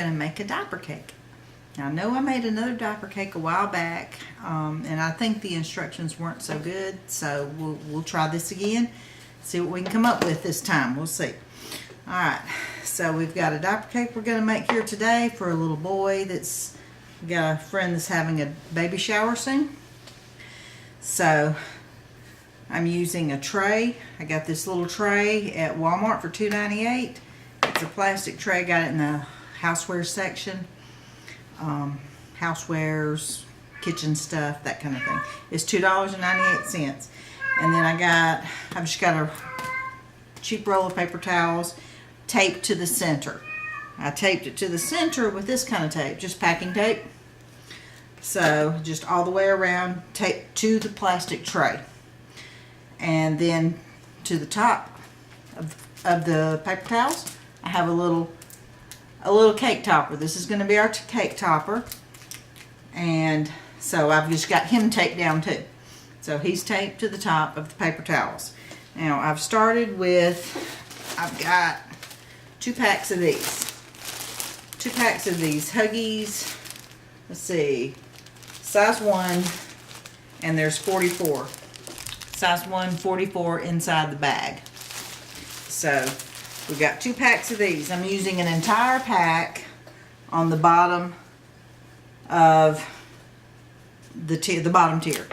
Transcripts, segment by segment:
going to make a diaper cake. Now, I know I made another diaper cake a while back, and I think the instructions weren't so good, so we'll try this again, see what we can come up with this time. We'll see. Alright, so we've got a diaper cake we're going to make here today for a little boy that's got a friend that's having a baby shower soon. So I'm using a tray. I got this little tray at Walmart for $2.98. It's a plastic tray. Got it in the houseware section. Housewares, kitchen stuff, that kind of thing. It's $2.98. And then I've just got a cheap roll of paper towels taped to the center. I taped it to the center with this kind of tape, just packing tape. So just all the way around, taped to the plastic tray. And then to the top of the paper towels, I have a little cake topper. This is going to be our cake topper. And so I've just got him taped down too. So he's taped to the top of the paper towels. Now I've started with, I've got 2 packs of these. 2 packs of these Huggies. Let's see. Size 1, and there's 44. Size 1, 44 inside the bag. So we've got 2 packs of these. I'm using an entire pack on the bottom of the bottom tier.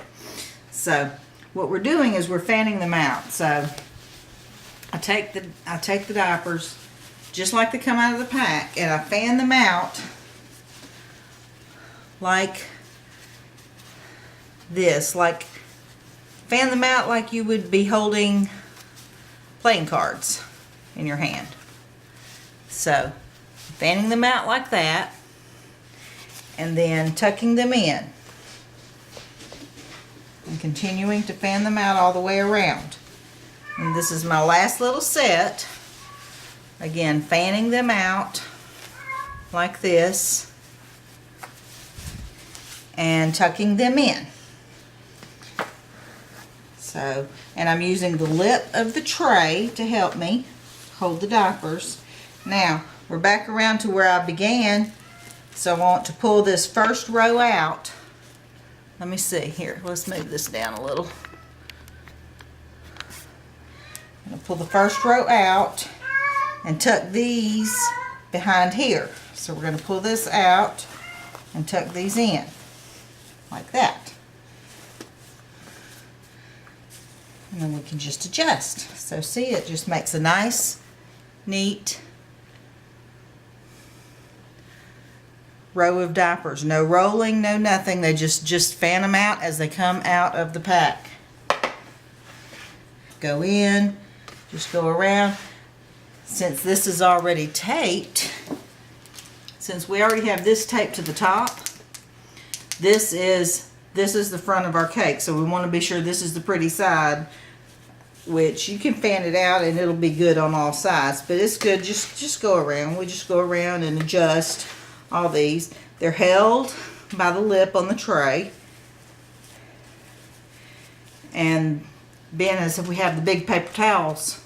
So what we're doing is we're fanning them out. So I take the diapers just like they come out of the pack, and I fan them out like this, fan them out like you would be holding playing cards in your hand. So fanning them out like that, and then tucking them in and continuing to fan them out all the way around. And this is my last little set. Again, fanning them out like this and tucking them in. So, and I'm using the lip of the tray to help me hold the diapers. Now, we're back around to where I began, so I want to pull this first row out. Let me see here. Let's move this down a little. I'm going to pull the first row out and tuck these behind here. So we're going to pull this out and tuck these in like that. And then we can just adjust. So see, it just makes a nice, neat row of diapers. No rolling, no nothing. They just fan them out as they come out of the pack. Go in, just go around. Since this is already taped, since we already have this taped to the top, this is the front of our cake. So we want to be sure this is the pretty side, which you can fan it out and it'll be good on all sides. But it's good, just go around. We just go around and adjust all these. They're held by the lip on the tray. And being as if we have the big paper towels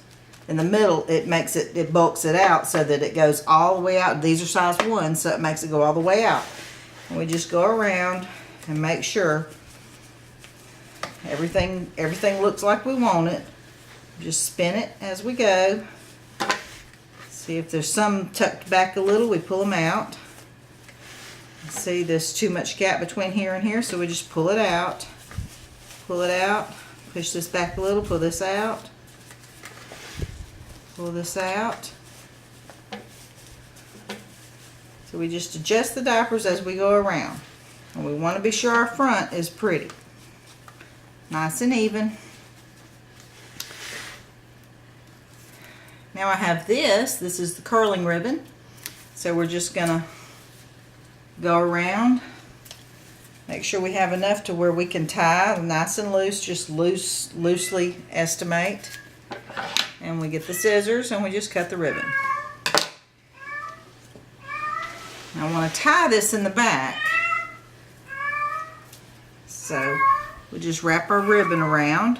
in the middle, it bulks it out so that it goes all the way out. These are size 1, so it makes it go all the way out. And we just go around and make sure everything looks like we want it. Just spin it as we go. See if there's some tucked back a little, we pull them out. See, there's too much gap between here and here, so we just pull it out. Pull it out. Push this back a little, pull this out. Pull this out. So we just adjust the diapers as we go around. And we want to be sure our front is pretty. Nice and even. Now I have this is the curling ribbon. So we're just going to go around. Make sure we have enough to where we can tie nice and loose, just loosely estimate. And we get the scissors and we just cut the ribbon. I want to tie this in the back. So we just wrap our ribbon around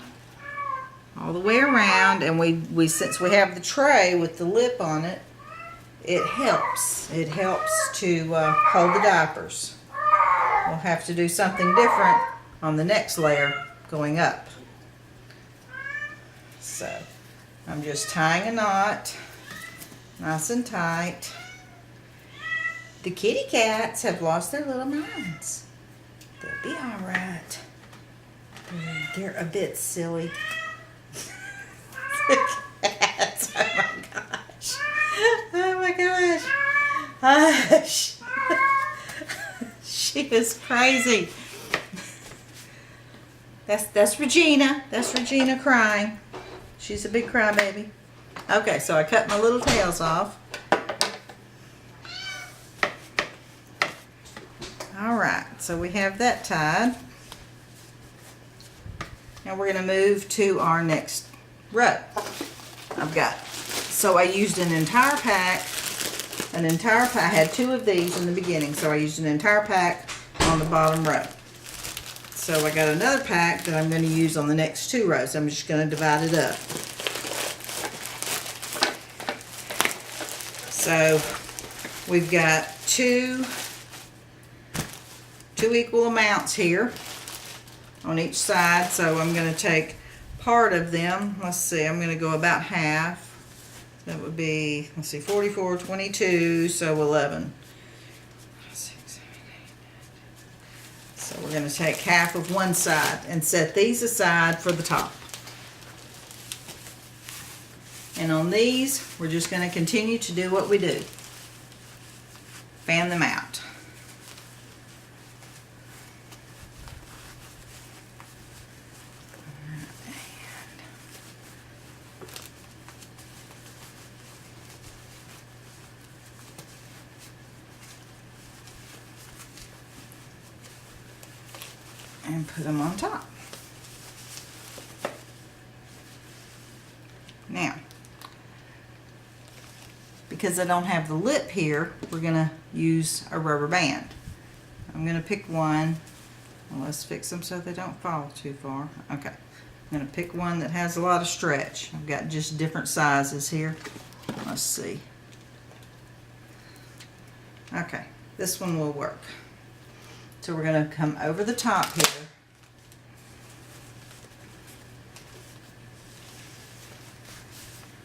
all the way around, and we since we have the tray with the lip on it, it helps. It helps to hold the diapers. We'll have to do something different on the next layer going up. So I'm just tying a knot nice and tight. The kitty cats have lost their little minds. They'll be all right. They're a bit silly. The cats, oh my gosh. Oh my gosh. Hush. She is crazy. That's Regina. That's Regina crying. She's a big crybaby. Okay, so I cut my little tails off. Alright, so we have that tied. Now we're going to move to our next row. So I used an entire pack. I had 2 of these in the beginning, so I used an entire pack on the bottom row. So I got another pack that I'm going to use on the next 2 rows. I'm just going to divide it up. So we've got two equal amounts here on each side. So I'm going to take part of them. Let's see, I'm going to go about half. That would be, let's see, 44, 22, so 11. 6, 7, 8, 9. So we're going to take half of one side and set these aside for the top. And on these, we're just going to continue to do what we do. Fan them out. And put them on top. Now, because I don't have the lip here, we're going to use a rubber band. I'm going to pick one. Well, let's fix them so they don't fall too far. Okay. I'm going to pick one that has a lot of stretch. I've got just different sizes here. Let's see. Okay. This one will work. So we're going to come over the top here.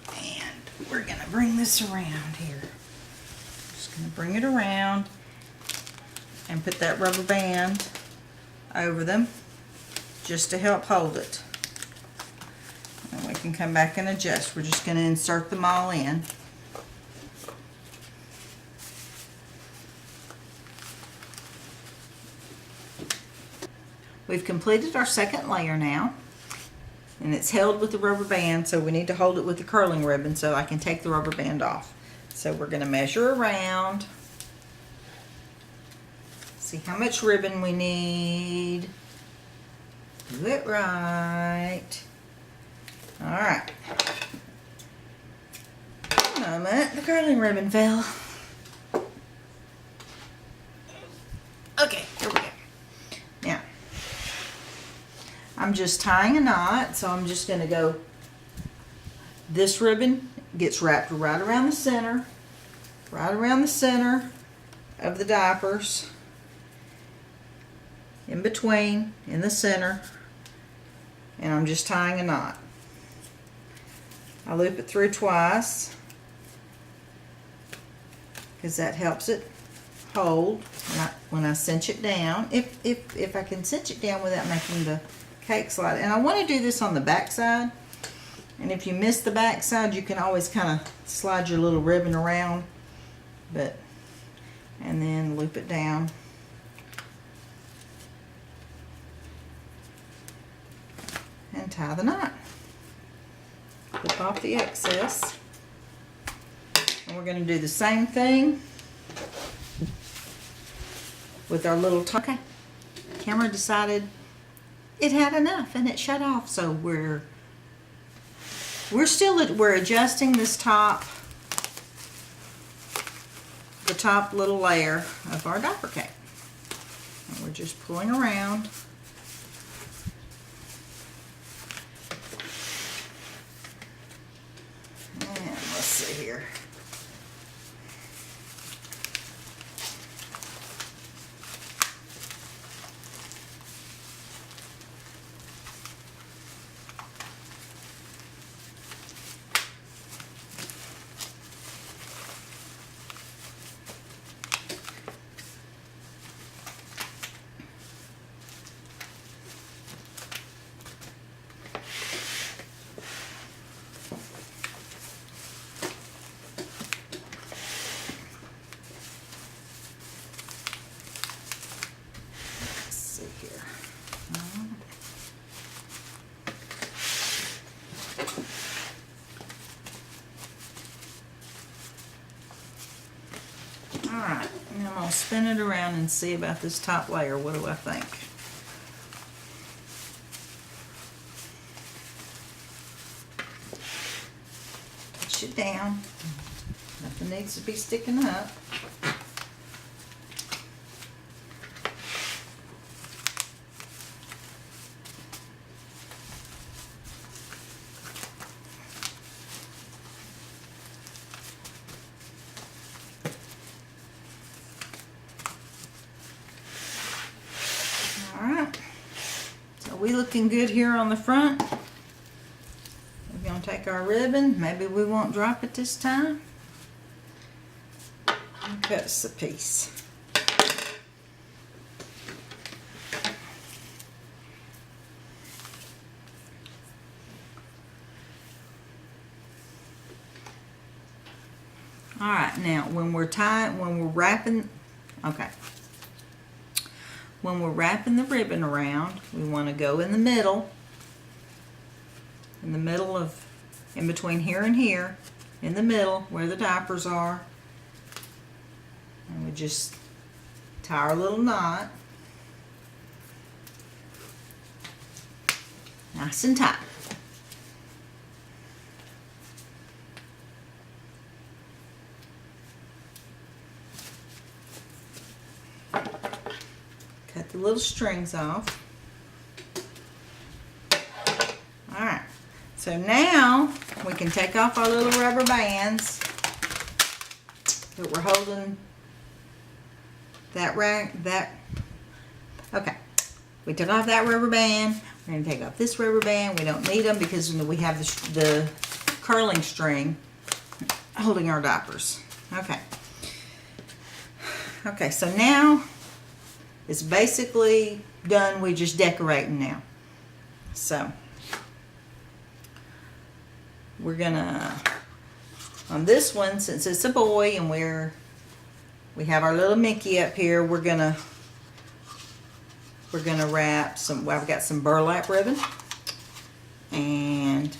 And we're going to bring this around here. Just going to bring it around and put that rubber band over them just to help hold it. And we can come back and adjust. We're just going to insert them all in. We've completed our second layer now, and it's held with the rubber band, so we need to hold it with the curling ribbon so I can take the rubber band off. So we're going to measure around, see how much ribbon we need, do it right. Alright, a moment, the curling ribbon fell. Okay, here we go. Now, I'm just tying a knot, so I'm just going to go, this ribbon gets wrapped right around the center of the diapers, in between, in the center, and I'm just tying a knot. I loop it through twice, because that helps it hold when I cinch it down, if I can cinch it down without making the cake slide. And I want to do this on the back side, and if you miss the back side, you can always kind of slide your little ribbon around, and then loop it down. And tie the knot. Clip off the excess. And we're going to do the same thing with our little top. Okay. Camera decided it had enough and it shut off, so we're adjusting this the top little layer of our diaper cake. And we're just pulling around. And let's see here. I'll spin it around and see about this top layer. What do I think? Push it down. Nothing needs to be sticking up. Alright, so we looking good here on the front. We're going to take our ribbon, maybe we won't drop it this time, and cut us a piece. Alright, now when we're wrapping, okay. When we're wrapping the ribbon around, we want to go in the middle of, in between here and here, in the middle where the diapers are. And we just tie our little knot. Nice and tight. Cut the little strings off. Alright, so now we can take off our little rubber bands that we're holding okay. We took off that rubber band. We're going to take off this rubber band. We don't need them because we have the curling string holding our diapers. Okay. Okay, so now it's basically done. We're just decorating now. So we're gonna, on this one, since it's a boy and we have our little Mickey up here, we're gonna wrap some. Well, I've got some burlap ribbon, and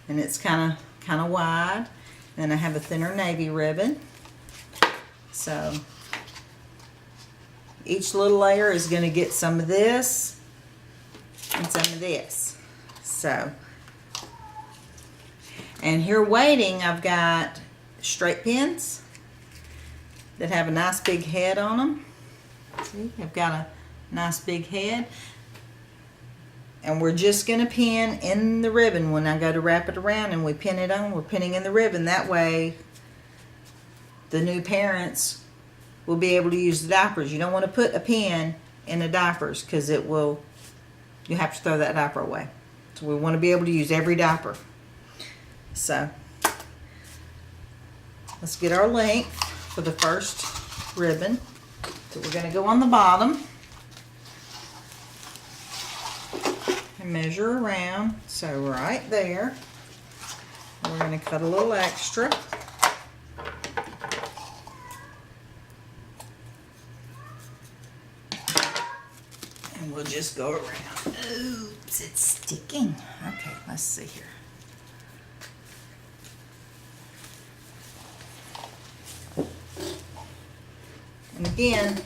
it's kind of wide. And I have a thinner navy ribbon. So each little layer is going to get some of this and some of this. So, and here waiting, I've got straight pins that have a nice big head on them. See, I've got a nice big head. And we're just going to pin in the ribbon when I go to wrap it around and we pin it on. We're pinning in the ribbon. That way the new parents will be able to use the diapers. You don't want to put a pin in the diapers because it will, you have to throw that diaper away. So we want to be able to use every diaper. So let's get our length for the first ribbon. So we're going to go on the bottom and measure around. So right there, we're going to cut a little extra. And we'll just go around. Oops, it's sticking. Okay, let's see here. And again,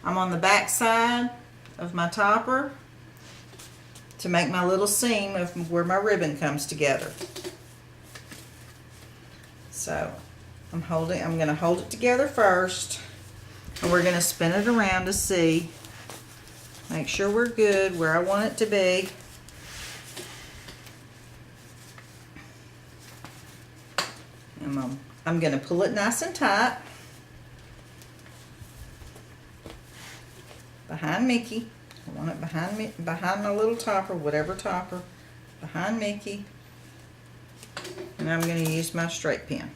I'm on the back side of my topper to make my little seam of where my ribbon comes together. So I'm going to hold it together first, and we're going to spin it around to see. Make sure we're good where I want it to be. And I'm going to pull it nice and tight behind Mickey. I want it behind me, behind my little topper, whatever topper, behind Mickey. And I'm going to use my straight pin.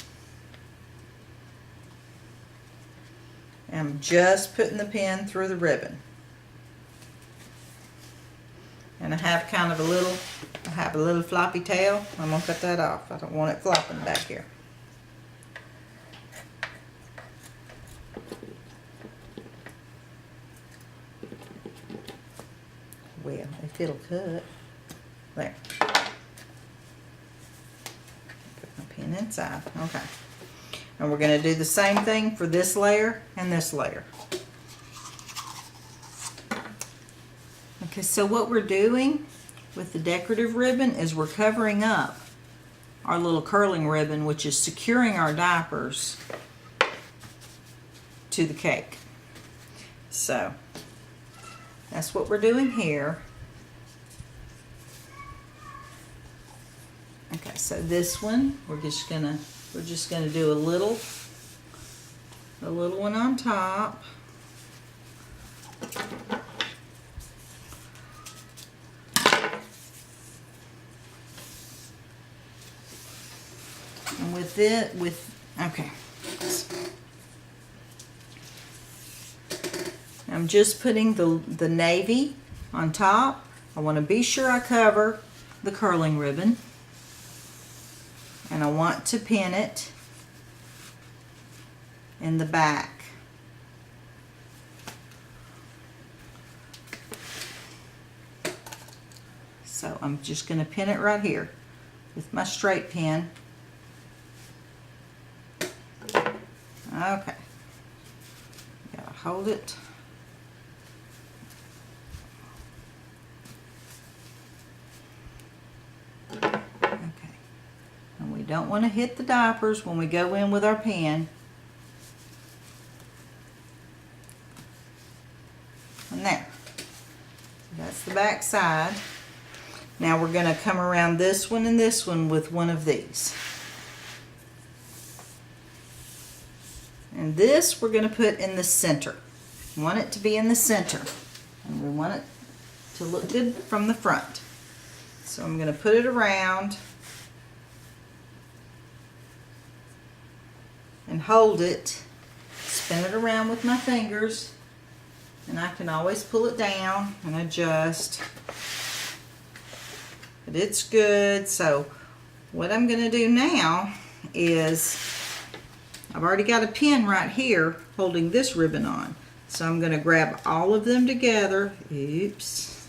I'm just putting the pin through the ribbon. And I have kind of a little floppy tail. I'm going to cut that off. I don't want it flopping back here. Well, if it'll cut. There. Put my pin inside. Okay. And we're going to do the same thing for this layer and this layer. Okay, so what we're doing with the decorative ribbon is we're covering up our little curling ribbon, which is securing our diapers to the cake. So that's what we're doing here. Okay, so this one we're just gonna do a little one on top. And okay. I'm just putting the navy on top. I want to be sure I cover the curling ribbon. And I want to pin it in the back. So I'm just going to pin it right here with my straight pin. Okay. Gotta hold it. We don't want to hit the diapers when we go in with our pin. And there. That's the back side. Now we're going to come around this one and this one with one of these. And this we're going to put in the center. We want it to be in the center. And we want it to look good from the front. So I'm going to put it around and hold it, spin it around with my fingers, and I can always pull it down and adjust. But it's good. So what I'm going to do now is I've already got a pin right here holding this ribbon on. So I'm going to grab all of them together, oops,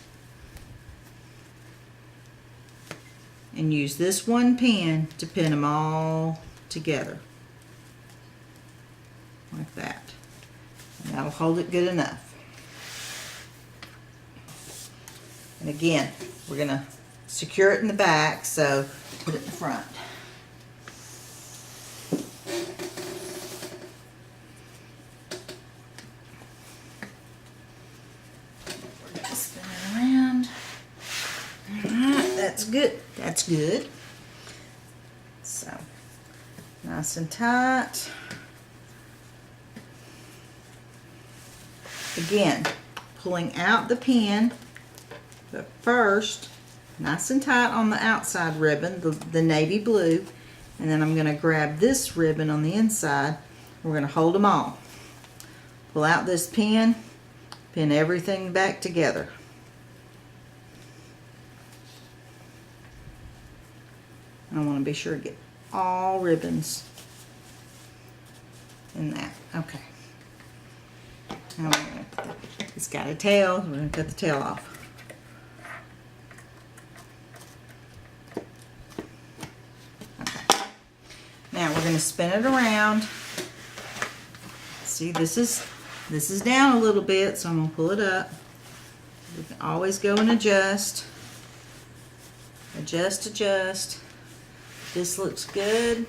and use this one pin to pin them all together. Like that. And that'll hold it good enough. And again, we're going to secure it in the back, so put it in the front. We're going to spin it around. Alright, that's good. That's good. So, nice and tight. Again, pulling out the pin, but first, nice and tight on the outside ribbon, the navy blue, and then I'm going to grab this ribbon on the inside. We're going to hold them all. Pull out this pin, pin everything back together. I want to be sure to get all ribbons in that. Okay. Now it's got a tail. We're going to cut the tail off. Okay. Now we're going to spin it around. See, this is down a little bit, so I'm going to pull it up. We can always go and adjust. Adjust, adjust. This looks good.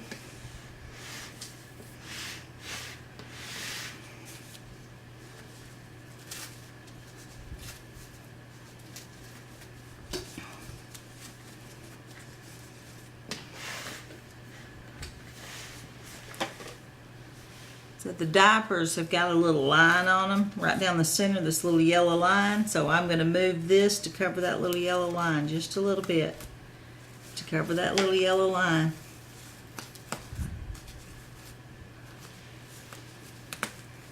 So the diapers have got a little line on them right down the center, this little yellow line. So I'm going to move this to cover that little yellow line just a little bit, to cover that little yellow line.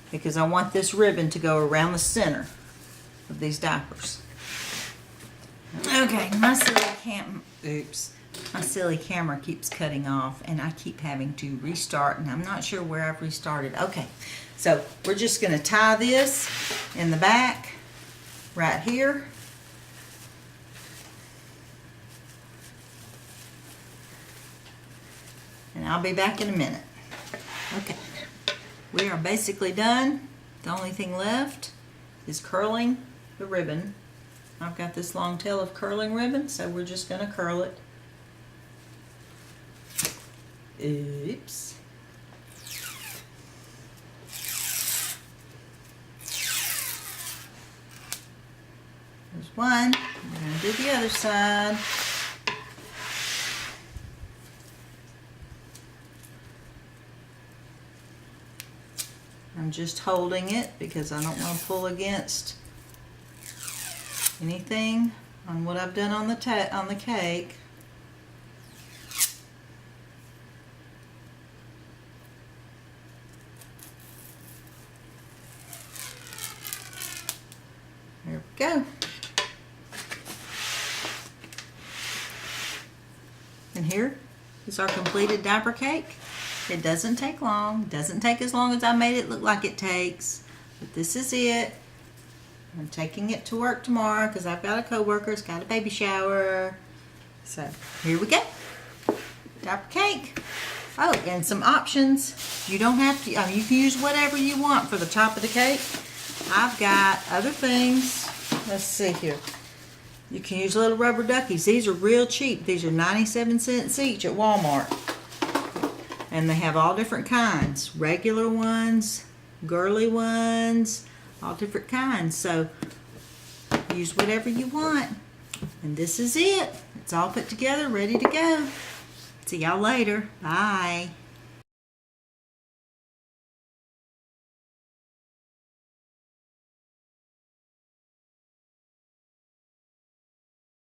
Because I want this ribbon to go around the center of these diapers. Okay, my silly camera keeps cutting off and I keep having to restart, and I'm not sure where I've restarted. Okay, so we're just going to tie this in the back right here. And I'll be back in a minute. Okay, we are basically done. The only thing left is curling the ribbon. I've got this long tail of curling ribbon, so we're just going to curl it. Oops. There's one. We're going to do the other side. I'm just holding it because I don't want to pull against anything on what I've done on the cake. There we go. And here is our completed diaper cake. It doesn't take long. It doesn't take as long as I made it look like it takes. But this is it. I'm taking it to work tomorrow because I've got a coworker who's got a baby shower. So here we go. Diaper cake. Oh, and some options. You don't have to, I mean, you can use whatever you want for the top of the cake. I've got other things. Let's see here. You can use little rubber duckies. These are real cheap. These are 97 cents each at Walmart. And they have all different kinds. Regular ones, girly ones, all different kinds. So use whatever you want. And this is it. It's all put together, ready to go. See y'all later. Bye.